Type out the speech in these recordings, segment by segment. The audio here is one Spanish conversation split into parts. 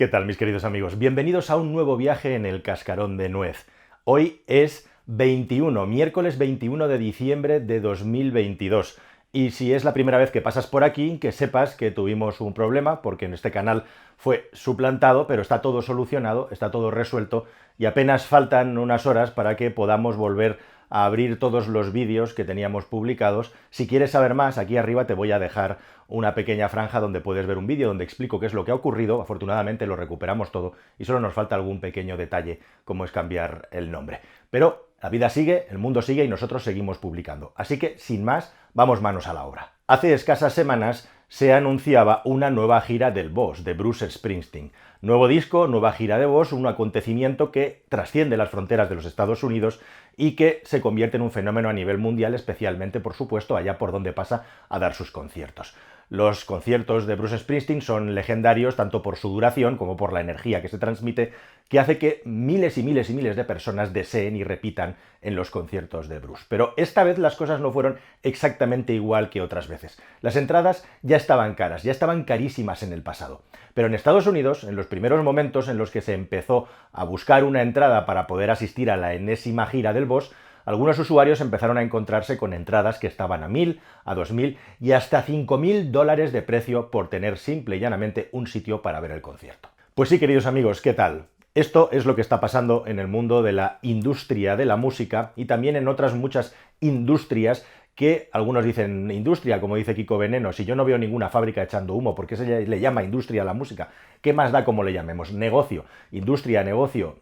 ¿Qué tal, mis queridos amigos? Bienvenidos a un nuevo viaje en el Cascarón de Nuez. Hoy es miércoles 21 de diciembre de 2022. Y si es la primera vez que pasas por aquí, que sepas que tuvimos un problema, porque en este canal fue suplantado, pero está todo solucionado, está todo resuelto, y apenas faltan unas horas para que podamos volver a abrir todos los vídeos que teníamos publicados. Si quieres saber más, aquí arriba te voy a dejar una pequeña franja donde puedes ver un vídeo donde explico qué es lo que ha ocurrido. Afortunadamente lo recuperamos todo y solo nos falta algún pequeño detalle, como es cambiar el nombre. Pero la vida sigue, el mundo sigue y nosotros seguimos publicando. Así que, sin más, vamos manos a la obra. Hace escasas semanas se anunciaba una nueva gira del Boss, de Bruce Springsteen. Nuevo disco, nueva gira de Boss, un acontecimiento que trasciende las fronteras de los Estados Unidos y que se convierte en un fenómeno a nivel mundial, especialmente, por supuesto, allá por donde pasa a dar sus conciertos. Los conciertos de Bruce Springsteen son legendarios tanto por su duración como por la energía que se transmite, que hace que miles y miles y miles de personas deseen y repitan en los conciertos de Bruce. Pero esta vez las cosas no fueron exactamente igual que otras veces. Las entradas ya estaban caras, ya estaban carísimas en el pasado. Pero en Estados Unidos, en los primeros momentos en los que se empezó a buscar una entrada para poder asistir a la enésima gira del Boss, algunos usuarios empezaron a encontrarse con entradas que estaban a 1.000, a 2.000 y hasta $5.000 de precio por tener simple y llanamente un sitio para ver el concierto. Pues sí, queridos amigos, ¿qué tal? Esto es lo que está pasando en el mundo de la industria de la música y también en otras muchas industrias que algunos dicen industria, como dice Kiko Veneno. Si yo no veo ninguna fábrica echando humo, ¿por qué se le llama industria a la música? ¿Qué más da como le llamemos? Negocio, industria, negocio,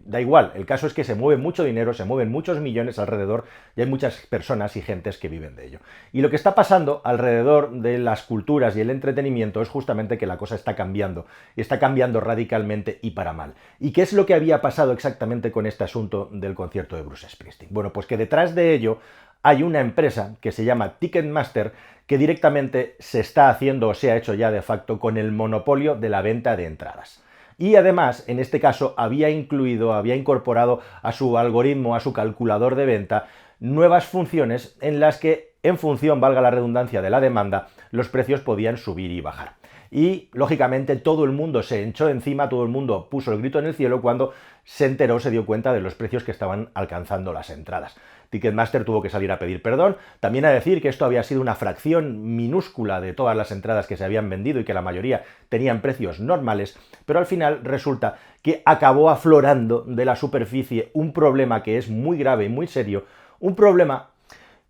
da igual. El caso es que se mueve mucho dinero, se mueven muchos millones alrededor y hay muchas personas y gentes que viven de ello. Y lo que está pasando alrededor de las culturas y el entretenimiento es justamente que la cosa está cambiando, y está cambiando radicalmente y para mal. ¿Y qué es lo que había pasado exactamente con este asunto del concierto de Bruce Springsteen? Bueno, pues que detrás de ello hay una empresa que se llama Ticketmaster que directamente se está haciendo o se ha hecho ya de facto con el monopolio de la venta de entradas. Y además, en este caso, había incorporado a su algoritmo, a su calculador de venta, nuevas funciones en las que, en función, valga la redundancia, de la demanda, los precios podían subir y bajar. Y, lógicamente, todo el mundo se echó encima, todo el mundo puso el grito en el cielo cuando se dio cuenta de los precios que estaban alcanzando las entradas. Ticketmaster tuvo que salir a pedir perdón, también a decir que esto había sido una fracción minúscula de todas las entradas que se habían vendido y que la mayoría tenían precios normales, pero al final resulta que acabó aflorando de la superficie un problema que es muy grave y muy serio, un problema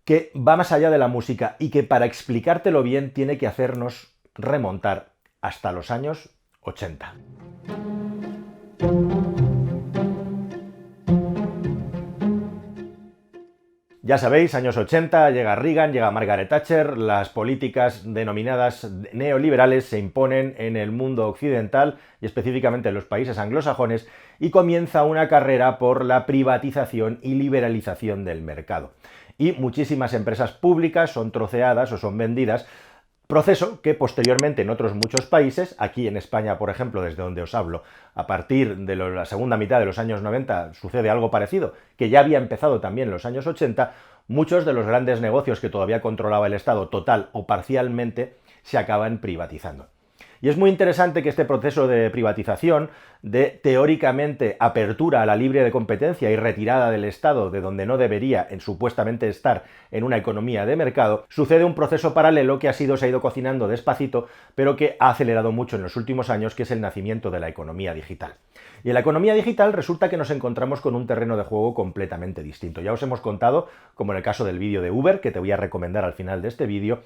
que va más allá de la música y que, para explicártelo bien, tiene que hacernos remontar hasta los años 80. Ya sabéis, años 80, llega Reagan, llega Margaret Thatcher, las políticas denominadas neoliberales se imponen en el mundo occidental y específicamente en los países anglosajones, y comienza una carrera por la privatización y liberalización del mercado. Y muchísimas empresas públicas son troceadas o son vendidas, proceso que posteriormente en otros muchos países, aquí en España, por ejemplo, desde donde os hablo, a partir de la segunda mitad de los años 90 sucede algo parecido, que ya había empezado también en los años 80, muchos de los grandes negocios que todavía controlaba el Estado total o parcialmente se acaban privatizando. Y es muy interesante que este proceso de privatización, de teóricamente apertura a la libre competencia y retirada del Estado de donde no debería supuestamente estar en una economía de mercado, sucede un proceso paralelo que se ha ido cocinando despacito, pero que ha acelerado mucho en los últimos años, que es el nacimiento de la economía digital. Y en la economía digital resulta que nos encontramos con un terreno de juego completamente distinto. Ya os hemos contado, como en el caso del vídeo de Uber, que te voy a recomendar al final de este vídeo,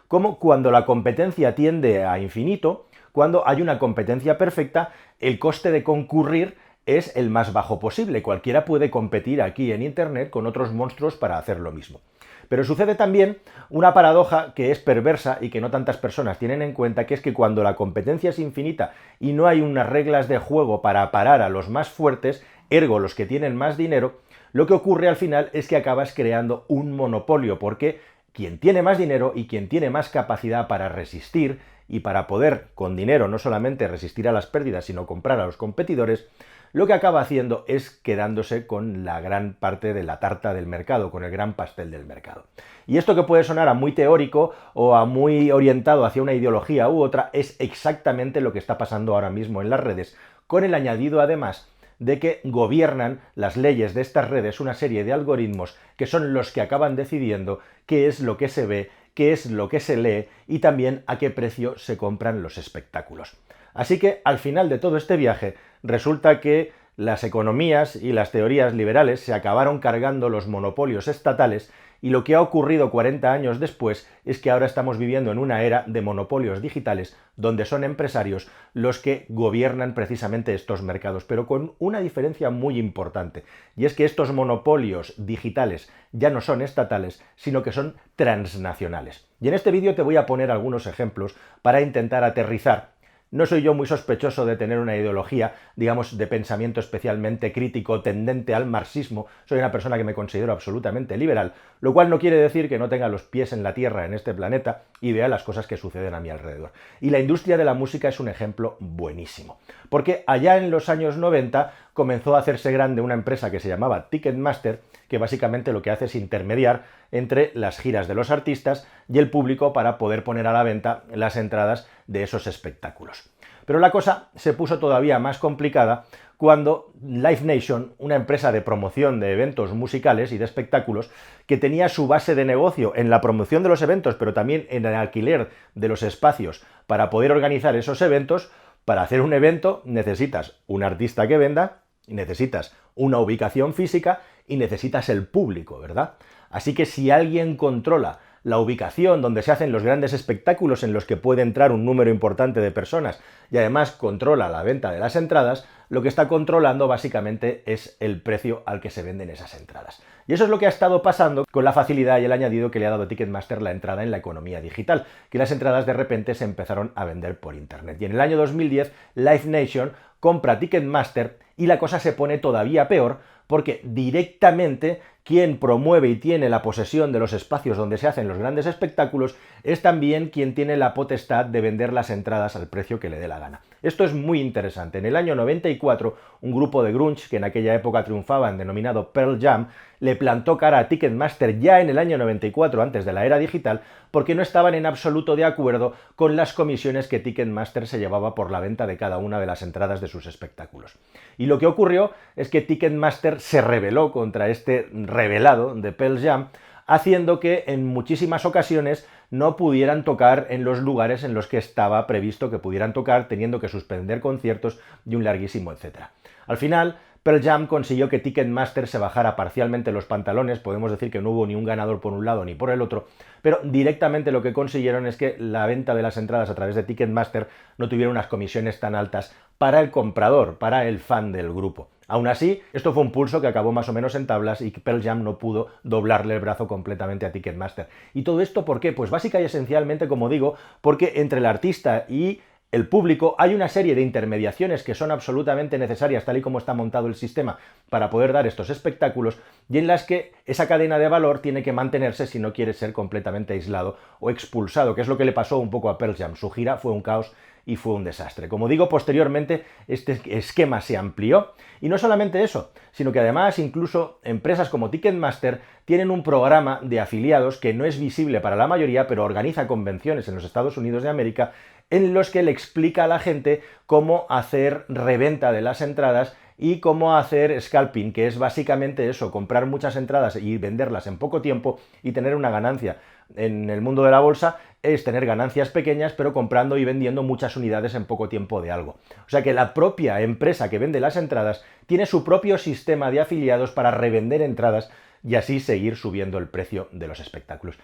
cómo cuando la competencia tiende a infinito, cuando hay una competencia perfecta, el coste de concurrir es el más bajo posible. Cualquiera puede competir aquí en Internet con otros monstruos para hacer lo mismo. Pero sucede también una paradoja que es perversa y que no tantas personas tienen en cuenta, que es que cuando la competencia es infinita y no hay unas reglas de juego para parar a los más fuertes, ergo los que tienen más dinero, lo que ocurre al final es que acabas creando un monopolio, porque quien tiene más dinero y quien tiene más capacidad para resistir y para poder con dinero no solamente resistir a las pérdidas, sino comprar a los competidores, lo que acaba haciendo es quedándose con la gran parte de la tarta del mercado, con el gran pastel del mercado. Y esto que puede sonar a muy teórico o a muy orientado hacia una ideología u otra, es exactamente lo que está pasando ahora mismo en las redes, con el añadido además de que gobiernan las leyes de estas redes una serie de algoritmos que son los que acaban decidiendo qué es lo que se ve, qué es lo que se lee y también a qué precio se compran los espectáculos. Así que al final de todo este viaje resulta que las economías y las teorías liberales se acabaron cargando los monopolios estatales y lo que ha ocurrido 40 años después es que ahora estamos viviendo en una era de monopolios digitales donde son empresarios los que gobiernan precisamente estos mercados, pero con una diferencia muy importante, y es que estos monopolios digitales ya no son estatales, sino que son transnacionales. Y en este vídeo te voy a poner algunos ejemplos para intentar aterrizar. No soy yo muy sospechoso de tener una ideología, digamos, de pensamiento especialmente crítico, tendente al marxismo. Soy una persona que me considero absolutamente liberal, lo cual no quiere decir que no tenga los pies en la tierra en este planeta y vea las cosas que suceden a mi alrededor. Y la industria de la música es un ejemplo buenísimo. Porque allá en los años 90 comenzó a hacerse grande una empresa que se llamaba Ticketmaster, que básicamente lo que hace es intermediar entre las giras de los artistas y el público para poder poner a la venta las entradas de esos espectáculos. Pero la cosa se puso todavía más complicada cuando Live Nation, una empresa de promoción de eventos musicales y de espectáculos, que tenía su base de negocio en la promoción de los eventos, pero también en el alquiler de los espacios para poder organizar esos eventos, para hacer un evento necesitas un artista que venda, necesitas una ubicación física y necesitas el público, ¿verdad? Así que si alguien controla la ubicación donde se hacen los grandes espectáculos en los que puede entrar un número importante de personas y además controla la venta de las entradas, lo que está controlando básicamente es el precio al que se venden esas entradas. Y eso es lo que ha estado pasando con la facilidad y el añadido que le ha dado Ticketmaster la entrada en la economía digital, que las entradas de repente se empezaron a vender por internet. Y en el año 2010 Live Nation compra Ticketmaster y la cosa se pone todavía peor porque directamente quien promueve y tiene la posesión de los espacios donde se hacen los grandes espectáculos es también quien tiene la potestad de vender las entradas al precio que le dé la gana. Esto es muy interesante. En el año 94, un grupo de grunge que en aquella época triunfaban, denominado Pearl Jam, le plantó cara a Ticketmaster ya en el año 94, antes de la era digital, porque no estaban en absoluto de acuerdo con las comisiones que Ticketmaster se llevaba por la venta de cada una de las entradas de sus espectáculos. Y lo que ocurrió es que Ticketmaster se rebeló contra este revelado de Pearl Jam, haciendo que en muchísimas ocasiones no pudieran tocar en los lugares en los que estaba previsto que pudieran tocar, teniendo que suspender conciertos y un larguísimo etcétera. Al final, Pearl Jam consiguió que Ticketmaster se bajara parcialmente los pantalones, podemos decir que no hubo ni un ganador por un lado ni por el otro, pero directamente lo que consiguieron es que la venta de las entradas a través de Ticketmaster no tuviera unas comisiones tan altas para el comprador, para el fan del grupo. Aún así, esto fue un pulso que acabó más o menos en tablas y Pearl Jam no pudo doblarle el brazo completamente a Ticketmaster. ¿Y todo esto por qué? Pues básica y esencialmente, como digo, porque entre el artista y el público hay una serie de intermediaciones que son absolutamente necesarias tal y como está montado el sistema para poder dar estos espectáculos y en las que esa cadena de valor tiene que mantenerse si no quiere ser completamente aislado o expulsado, que es lo que le pasó un poco a Pearl Jam. Su gira fue un caos y fue un desastre. Como digo, posteriormente este esquema se amplió y no solamente eso, sino que además incluso empresas como Ticketmaster tienen un programa de afiliados que no es visible para la mayoría, pero organiza convenciones en los Estados Unidos de América en los que le explica a la gente cómo hacer reventa de las entradas y cómo hacer scalping, que es básicamente eso, comprar muchas entradas y venderlas en poco tiempo y tener una ganancia. En el mundo de la bolsa es tener ganancias pequeñas, pero comprando y vendiendo muchas unidades en poco tiempo de algo. O sea que la propia empresa que vende las entradas tiene su propio sistema de afiliados para revender entradas y así seguir subiendo el precio de los espectáculos.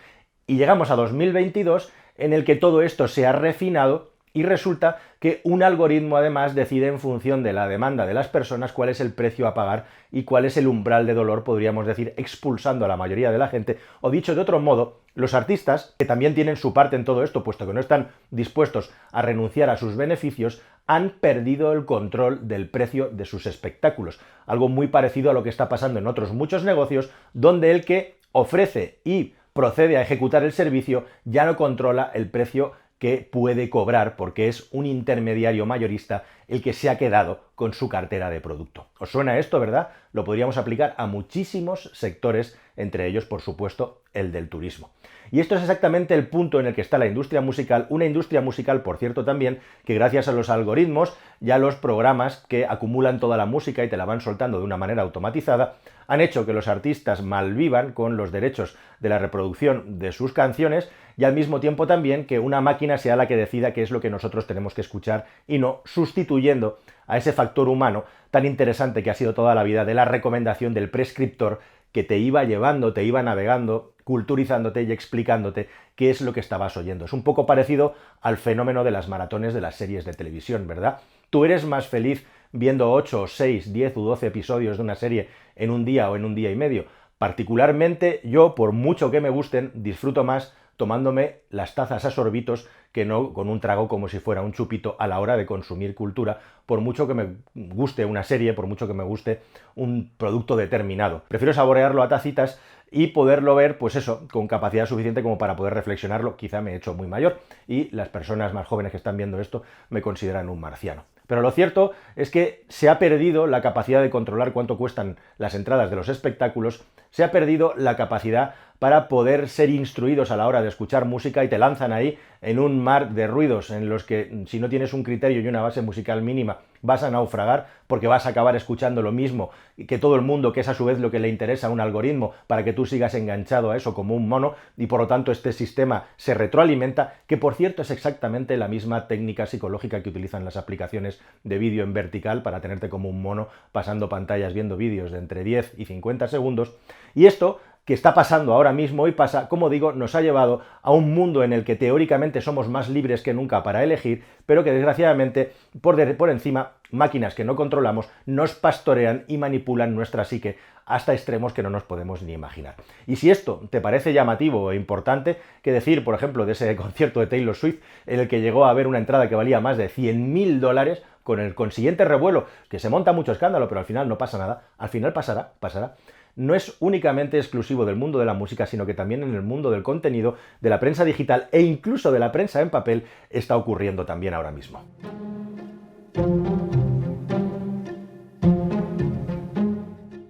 Y llegamos a 2022 en el que todo esto se ha refinado y resulta que un algoritmo además decide en función de la demanda de las personas cuál es el precio a pagar y cuál es el umbral de dolor, podríamos decir, expulsando a la mayoría de la gente. O dicho de otro modo, los artistas, que también tienen su parte en todo esto, puesto que no están dispuestos a renunciar a sus beneficios, han perdido el control del precio de sus espectáculos. Algo muy parecido a lo que está pasando en otros muchos negocios, donde el que ofrece y procede a ejecutar el servicio ya no controla el precio que puede cobrar porque es un intermediario mayorista el que se ha quedado con su cartera de producto. ¿Os suena esto, verdad? Lo podríamos aplicar a muchísimos sectores, entre ellos, por supuesto, el del turismo. Y esto es exactamente el punto en el que está la industria musical, una industria musical, por cierto, también, que gracias a los algoritmos y a los programas que acumulan toda la música y te la van soltando de una manera automatizada, han hecho que los artistas malvivan con los derechos de la reproducción de sus canciones y al mismo tiempo también que una máquina sea la que decida qué es lo que nosotros tenemos que escuchar y no sustituyendo a ese factor humano tan interesante que ha sido toda la vida de la recomendación del prescriptor que te iba llevando, te iba navegando, culturizándote y explicándote qué es lo que estabas oyendo. Es un poco parecido al fenómeno de las maratones de las series de televisión, ¿verdad? Tú eres más feliz viendo 8, 6, 10 u 12 episodios de una serie en un día o en un día y medio. Particularmente yo, por mucho que me gusten, disfruto más tomándome las tazas a sorbitos que no con un trago como si fuera un chupito a la hora de consumir cultura, por mucho que me guste una serie, por mucho que me guste un producto determinado. Prefiero saborearlo a tacitas y poderlo ver, pues eso, con capacidad suficiente como para poder reflexionarlo. Quizá me he hecho muy mayor y las personas más jóvenes que están viendo esto me consideran un marciano. Pero lo cierto es que se ha perdido la capacidad de controlar cuánto cuestan las entradas de los espectáculos, se ha perdido la capacidad para poder ser instruidos a la hora de escuchar música y te lanzan ahí en un mar de ruidos en los que si no tienes un criterio y una base musical mínima vas a naufragar porque vas a acabar escuchando lo mismo que todo el mundo, que es a su vez lo que le interesa a un algoritmo para que tú sigas enganchado a eso como un mono y por lo tanto este sistema se retroalimenta, que por cierto es exactamente la misma técnica psicológica que utilizan las aplicaciones de vídeo en vertical para tenerte como un mono pasando pantallas viendo vídeos de entre 10 y 50 segundos. Y esto que está pasando ahora mismo y pasa, como digo, nos ha llevado a un mundo en el que teóricamente somos más libres que nunca para elegir, pero que desgraciadamente por encima máquinas que no controlamos nos pastorean y manipulan nuestra psique hasta extremos que no nos podemos ni imaginar. Y si esto te parece llamativo e importante, que decir, por ejemplo, de ese concierto de Taylor Swift en el que llegó a haber una entrada que valía más de $100.000 con el consiguiente revuelo, que se monta mucho escándalo, pero al final no pasa nada, al final pasará. No es únicamente exclusivo del mundo de la música, sino que también en el mundo del contenido, de la prensa digital e incluso de la prensa en papel está ocurriendo también ahora mismo.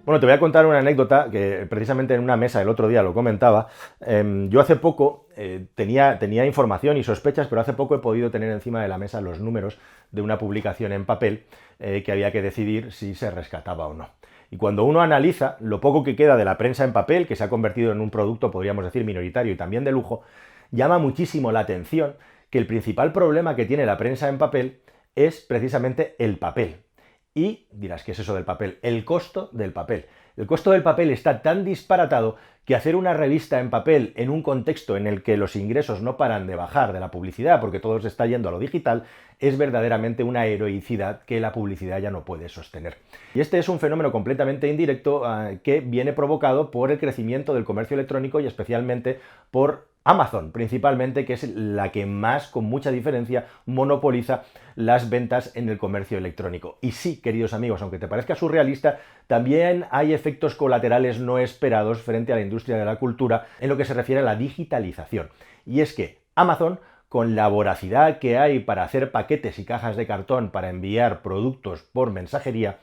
Bueno, te voy a contar una anécdota que precisamente en una mesa el otro día lo comentaba. Yo hace poco tenía información y sospechas, pero hace poco he podido tener encima de la mesa los números de una publicación en papel que había que decidir si se rescataba o no. Y cuando uno analiza lo poco que queda de la prensa en papel, que se ha convertido en un producto, podríamos decir, minoritario y también de lujo, llama muchísimo la atención que el principal problema que tiene la prensa en papel es precisamente el papel. Y dirás, ¿qué es eso del papel? El costo del papel. El costo del papel está tan disparatado que hacer una revista en papel en un contexto en el que los ingresos no paran de bajar de la publicidad porque todo se está yendo a lo digital es verdaderamente una heroicidad que la publicidad ya no puede sostener. Y este es un fenómeno completamente indirecto que viene provocado por el crecimiento del comercio electrónico y especialmente por Amazon, principalmente, que es la que más, con mucha diferencia, monopoliza las ventas en el comercio electrónico. Y sí, queridos amigos, aunque te parezca surrealista, también hay efectos colaterales no esperados frente a la industria de la cultura en lo que se refiere a la digitalización. Y es que Amazon, con la voracidad que hay para hacer paquetes y cajas de cartón para enviar productos por mensajería,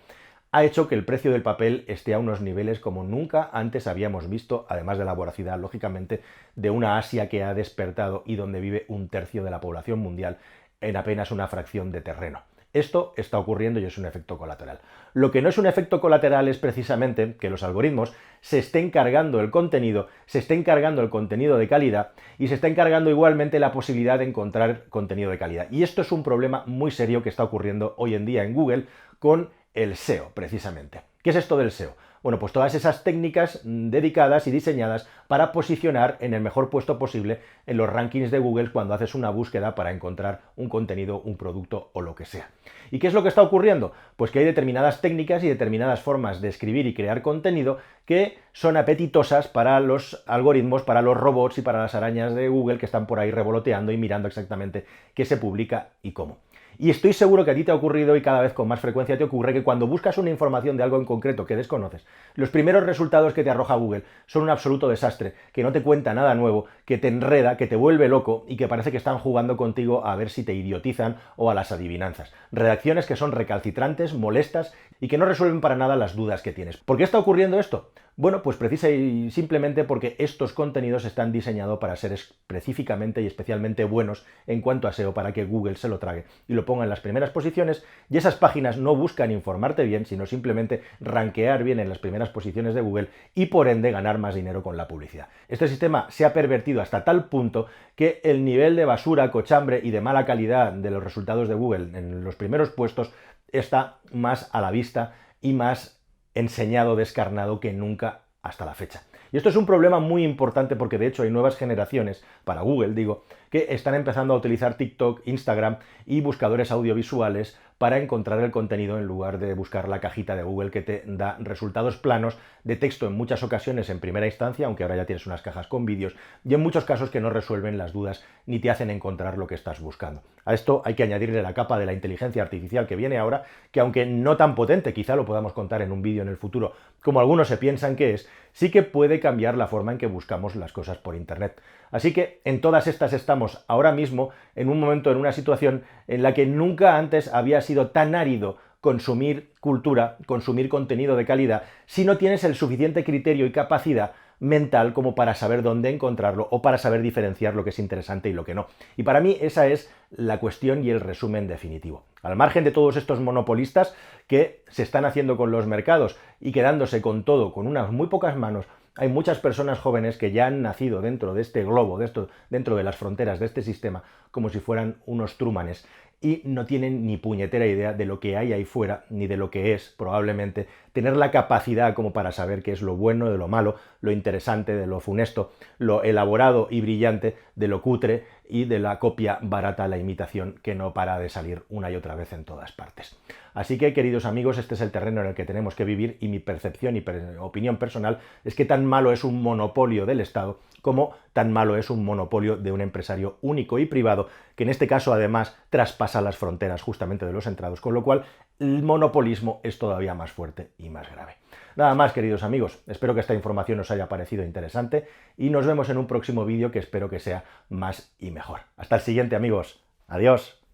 ha hecho que el precio del papel esté a unos niveles como nunca antes habíamos visto, además de la voracidad, lógicamente, de una Asia que ha despertado y donde vive 1/3 de la población mundial en apenas una fracción de terreno. Esto está ocurriendo y es un efecto colateral. Lo que no es un efecto colateral es precisamente que los algoritmos se estén cargando el contenido, se estén cargando el contenido de calidad y se estén cargando igualmente la posibilidad de encontrar contenido de calidad. Y esto es un problema muy serio que está ocurriendo hoy en día en Google con el SEO, precisamente. ¿Qué es esto del SEO? Bueno, pues todas esas técnicas dedicadas y diseñadas para posicionar en el mejor puesto posible en los rankings de Google cuando haces una búsqueda para encontrar un contenido, un producto o lo que sea. ¿Y qué es lo que está ocurriendo? Pues que hay determinadas técnicas y determinadas formas de escribir y crear contenido que son apetitosas para los algoritmos, para los robots y para las arañas de Google que están por ahí revoloteando y mirando exactamente qué se publica y cómo. Y estoy seguro que a ti te ha ocurrido y cada vez con más frecuencia te ocurre que cuando buscas una información de algo en concreto que desconoces, los primeros resultados que te arroja Google son un absoluto desastre, que no te cuenta nada nuevo, que te enreda, que te vuelve loco y que parece que están jugando contigo a ver si te idiotizan o a las adivinanzas. Redacciones que son recalcitrantes, molestas y que no resuelven para nada las dudas que tienes. ¿Por qué está ocurriendo esto? Bueno, pues precisa y simplemente porque estos contenidos están diseñados para ser específicamente y especialmente buenos en cuanto a SEO para que Google se lo trague y lo ponga en las primeras posiciones, y esas páginas no buscan informarte bien, sino simplemente rankear bien en las primeras posiciones de Google y por ende ganar más dinero con la publicidad. Este sistema se ha pervertido hasta tal punto que el nivel de basura, cochambre y de mala calidad de los resultados de Google en los primeros puestos está más a la vista y más enseñado, descarnado que nunca hasta la fecha. Y esto es un problema muy importante porque de hecho hay nuevas generaciones, para Google digo, que están empezando a utilizar TikTok, Instagram y buscadores audiovisuales para encontrar el contenido en lugar de buscar la cajita de Google que te da resultados planos de texto en muchas ocasiones en primera instancia, aunque ahora ya tienes unas cajas con vídeos, y en muchos casos que no resuelven las dudas ni te hacen encontrar lo que estás buscando. A esto hay que añadirle la capa de la inteligencia artificial que viene ahora, que aunque no tan potente, quizá lo podamos contar en un vídeo en el futuro, como algunos se piensan que es, sí que puede cambiar la forma en que buscamos las cosas por Internet. Así que en todas estas estamos ahora mismo en un momento, en una situación en la que nunca antes había sido tan árido consumir cultura, consumir contenido de calidad, si no tienes el suficiente criterio y capacidad mental como para saber dónde encontrarlo o para saber diferenciar lo que es interesante y lo que no. Y para mí esa es la cuestión y el resumen definitivo. Al margen de todos estos monopolistas que se están haciendo con los mercados y quedándose con todo, con unas muy pocas manos, hay muchas personas jóvenes que ya han nacido dentro de este globo, dentro de las fronteras de este sistema, como si fueran unos trumanes, y no tienen ni puñetera idea de lo que hay ahí fuera, ni de lo que es, probablemente, tener la capacidad como para saber qué es lo bueno de lo malo, lo interesante de lo funesto, lo elaborado y brillante de lo cutre y de la copia barata, la imitación que no para de salir una y otra vez en todas partes. Así que, queridos amigos, este es el terreno en el que tenemos que vivir y mi percepción y opinión personal es que tan malo es un monopolio del Estado como tan malo es un monopolio de un empresario único y privado, que en este caso además traspasa las fronteras justamente de los entrados, con lo cual el monopolismo es todavía más fuerte y más grave. Nada más, queridos amigos, espero que esta información os haya parecido interesante y nos vemos en un próximo vídeo que espero que sea más y mejor. Hasta el siguiente, amigos. Adiós.